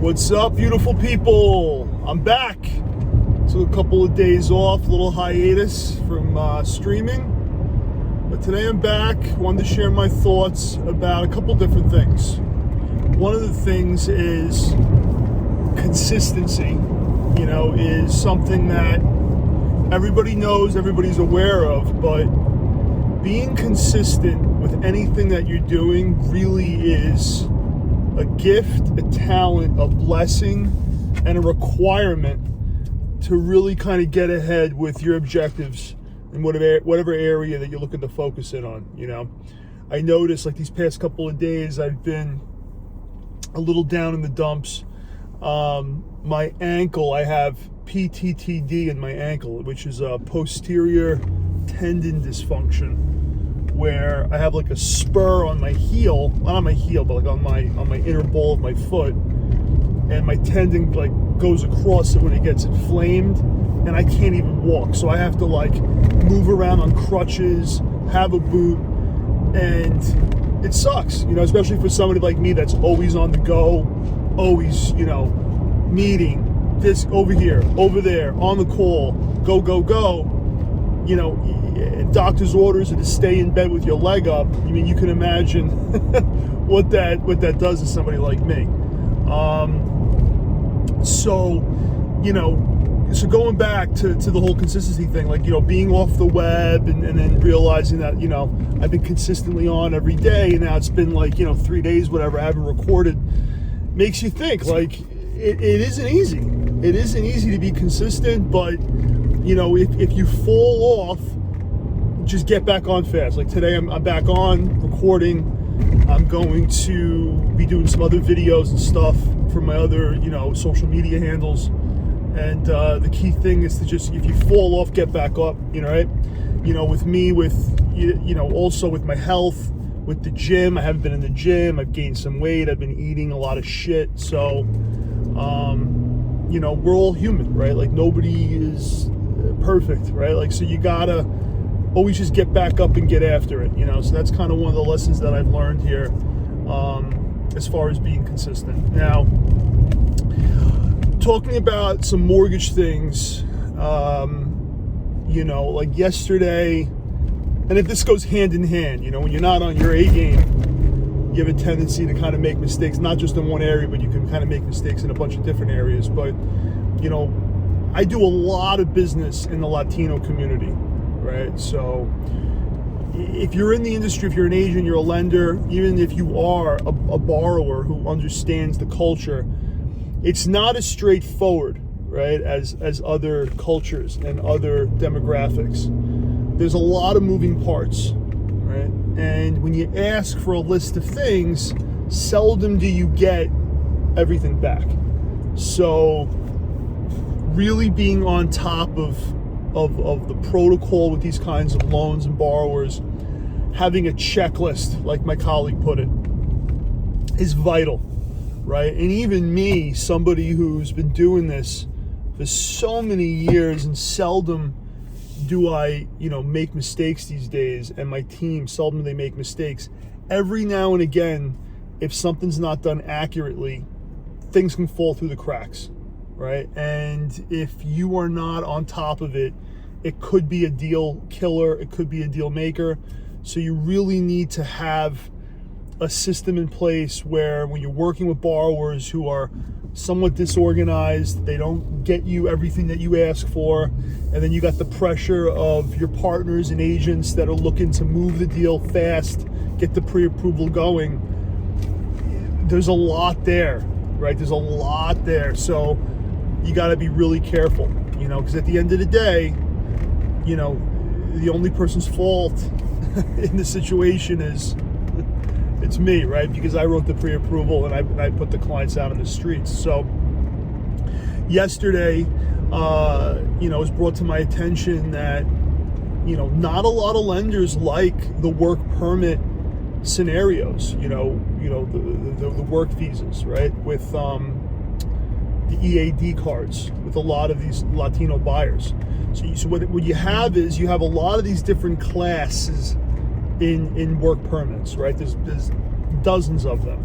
What's up, beautiful people? I'm back. Took a couple of days off, a little hiatus from streaming. But today I'm back. Wanted to share my thoughts about a couple different things. One of the things is consistency, is something that everybody knows, everybody's aware of, but being consistent with anything that you're doing really is a gift, a talent, a blessing, and a requirement to really kind of get ahead with your objectives in whatever area that you're looking to focus in on. I noticed like these past couple of days I've been a little down in the dumps. My ankle, I have PTTD in my ankle, which is a posterior tendon dysfunction, where I have like a spur on my heel, not on my heel, but like on my inner ball of my foot, and my tendon like goes across it when it gets inflamed, and I can't even walk. So I have to like move around on crutches, have a boot, and it sucks, especially for somebody like me that's always on the go, always, meeting, this over here, over there, on the call, go. Doctor's orders are to stay in bed with your leg up. You can imagine what that does to somebody like me. So going back to the whole consistency thing, like, being off the web and then realizing that, I've been consistently on every day, and now it's been like, 3 days, whatever, I haven't recorded, makes you think, like, it isn't easy. It isn't easy to be consistent, but, if you fall off, just get back on fast. Like today, I'm back on recording. I'm going to be doing some other videos and stuff for my other, social media handles. And the key thing is to just, if you fall off, get back up, right? With me, also with my health, with the gym. I haven't been in the gym. I've gained some weight. I've been eating a lot of shit. So, we're all human, right? Like nobody is perfect, right? Like, so you gotta always just get back up and get after it, so that's kind of one of the lessons that I've learned here, as far as being consistent. Now, talking about some mortgage things, like yesterday, and if this goes hand in hand, when you're not on your A game, you have a tendency to kind of make mistakes, not just in one area, but you can kind of make mistakes in a bunch of different areas. But, I do a lot of business in the Latino community, right? So if you're in the industry, if you're an agent, you're a lender, even if you are a borrower who understands the culture, it's not as straightforward, right, as other cultures and other demographics. There's a lot of moving parts, right? And when you ask for a list of things, seldom do you get everything back. So really being on top of the protocol with these kinds of loans and borrowers, having a checklist, like my colleague put it, is vital, right? And even me, somebody who's been doing this for so many years, and seldom do I, make mistakes these days, and my team, seldom they make mistakes. Every now and again, if something's not done accurately, things can fall through the cracks, right? And if you are not on top of it, it could be a deal killer, it could be a deal maker. So you really need to have a system in place where when you're working with borrowers who are somewhat disorganized, they don't get you everything that you ask for, and then you got the pressure of your partners and agents that are looking to move the deal fast, get the pre-approval going. There's a lot there, right? There's a lot there. So you got to be really careful, because at the end of the day, the only person's fault in the situation is it's me, right? Because I wrote the pre-approval and I put the clients out on the streets. So yesterday, it was brought to my attention that, not a lot of lenders like the work permit scenarios, the work visas, right? With the EAD cards with a lot of these Latino buyers. So what you have is you have a lot of these different classes in work permits, right? There's dozens of them.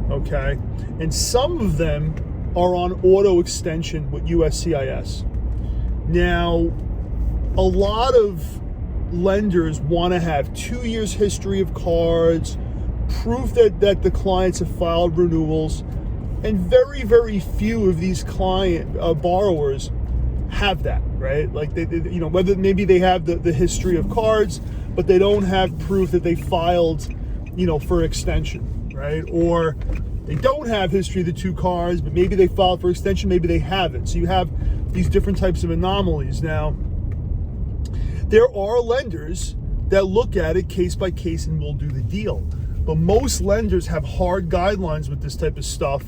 okay? And some of them are on auto extension with USCIS. Now, a lot of lenders want to have 2 years history of cards, proof that the clients have filed renewals, and very, very few of these borrowers have that, right? Like they whether maybe they have the history of cards, but they don't have proof that they filed, for extension, right? Or they don't have history of the 2 cards, but maybe they filed for extension, maybe they haven't. So you have these different types of anomalies. Now, there are lenders that look at it case by case and will do the deal. But most lenders have hard guidelines with this type of stuff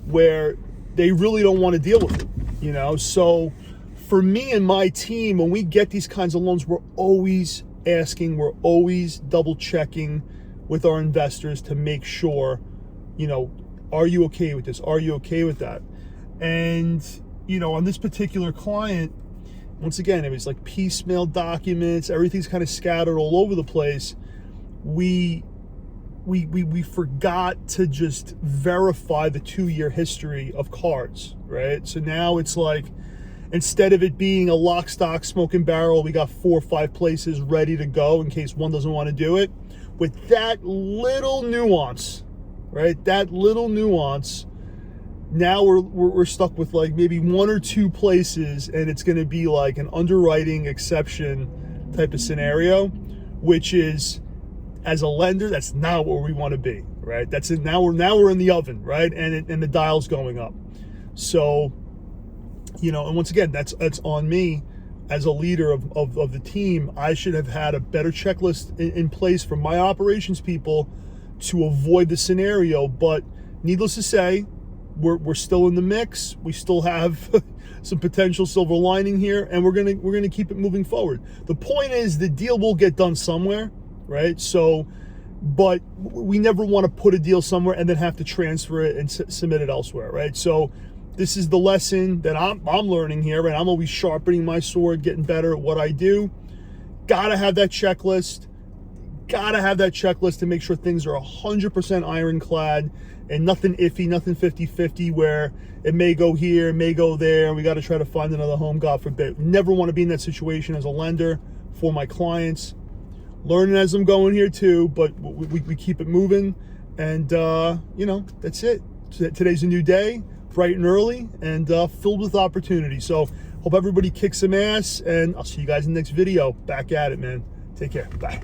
where they really don't want to deal with it, So for me and my team, when we get these kinds of loans, we're always asking, we're always double checking with our investors to make sure, are you okay with this? Are you okay with that? And, on this particular client, once again, it was like piecemeal documents, everything's kind of scattered all over the place. We forgot to just verify the 2-year history of cards, right? So now it's like, instead of it being a lock, stock, smoke and barrel, we got 4 or 5 places ready to go in case one doesn't want to do it. With that little nuance, right? That little nuance, now we're stuck with like maybe 1 or 2 places, and it's going to be like an underwriting exception type of scenario, which is, as a lender, that's not where we want to be, right? That's it. Now we're in the oven, right? And the dial's going up. So, and once again, that's on me as a leader of the team. I should have had a better checklist in place for my operations people to avoid the scenario. But needless to say, we're still in the mix. We still have some potential silver lining here, and we're gonna keep it moving forward. The point is, the deal will get done somewhere, right? So, but we never want to put a deal somewhere and then have to transfer it and submit it elsewhere, right? So this is the lesson that I'm learning here, right? I'm always sharpening my sword, getting better at what I do. Gotta have that checklist. Gotta have that checklist to make sure things are 100% ironclad and nothing iffy, nothing 50-50 where it may go here, may go there, and we got to try to find another home, God forbid. Never want to be in that situation as a lender for my clients. Learning as I'm going here too, but we keep it moving, and that's it. Today's a new day, bright and early, and filled with opportunity. So hope everybody kicks some ass, and I'll see you guys in the next video. Back at it, man. Take care. Bye.